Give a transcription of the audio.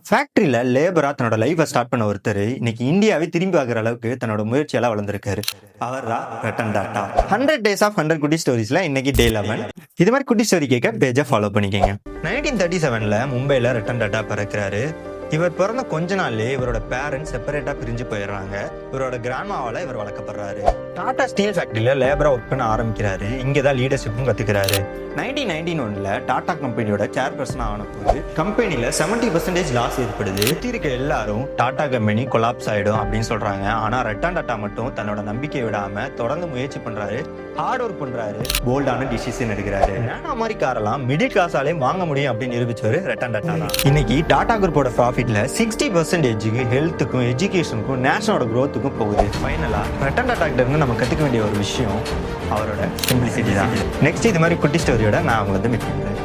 ஃபேக்டரியில லேபரா தன்னோட லைஃபை ஸ்டார்ட் பண்ண ஒருத்தர் இன்னைக்கு இந்தியாவே திரும்பி பார்க்குற அளவுக்கு தன்னோட முயற்சியெல்லாம் வளர்ந்துருக்காரு. அவர் தான் ரட்டன் டாடா. 100 days of 100 குட்டி ஸ்டோரிஸ்ல இன்னைக்கு டே 11. இது மாதிரி குட்டி ஸ்டோரி கேட்க பேஜை ஃபாலோ பண்ணிக்கங்க. 1937ல மும்பைல ரட்டன் டாடா பிறக்கிறாரு. இவர் பிறந்த கொஞ்ச நாள்லயே இவரோட பேரண்ட்ஸ் செப்பரேட்டா பிரிஞ்சு போயிடுறாங்க. இவரோட கிராண்ட்மாவால இவர் வளர்க்கப்படுறாரு. டாடா ஸ்டீல் ஃபேக்டரியில லேபரா ஒர்க் பண்ண ஆரம்பிக்கிறாரு. இங்கதான் லீடர்ஷிப்பும் கத்துக்கிறாரு. 1991ல டாடா கம்பெனியோட சேர்பர்சன் ஆன போது கம்பெனில 70% லாஸ் ஏற்படுது. சுத்தி இருக்க எல்லாரும் டாடா கம்பெனி கொலாப்ஸ் ஆயிடும் அப்படின்னு சொல்றாங்க. ஆனா ரட்டன் டாடா மட்டும் தன்னோட நம்பிக்கை விடாம தொடர்ந்து முயற்சி பண்றாரு. ஹார்ட் ஒர்க் பண்றாரு. போல்டான டிசிஷன் எடுக்கிறாரு. நானா மாதிரி காரெல்லாம் மிடில் கிளாஸாலே வாங்க முடியும் அப்படின்னு நிரூபிச்சவரு ரட்டன் டாடா தான். இன்னைக்கு டாடா குரூப்போட ப்ராஃபிட்ல 60% ஹெல்த்துக்கும் எஜுகேஷனுக்கும் நேஷனோட growthக்கும் போகுது. ஃபைனலா ரட்டன் டாடா கிட்ட இருந்து நம்ம கத்துக்க வேண்டிய ஒரு விஷயம் அவரோட சிம்பிளிசிட்டி தான். நெக்ஸ்ட் இது மாதிரி குட்டி ஸ்டோரியோட நான் உங்களை மீட் பண்றேன்.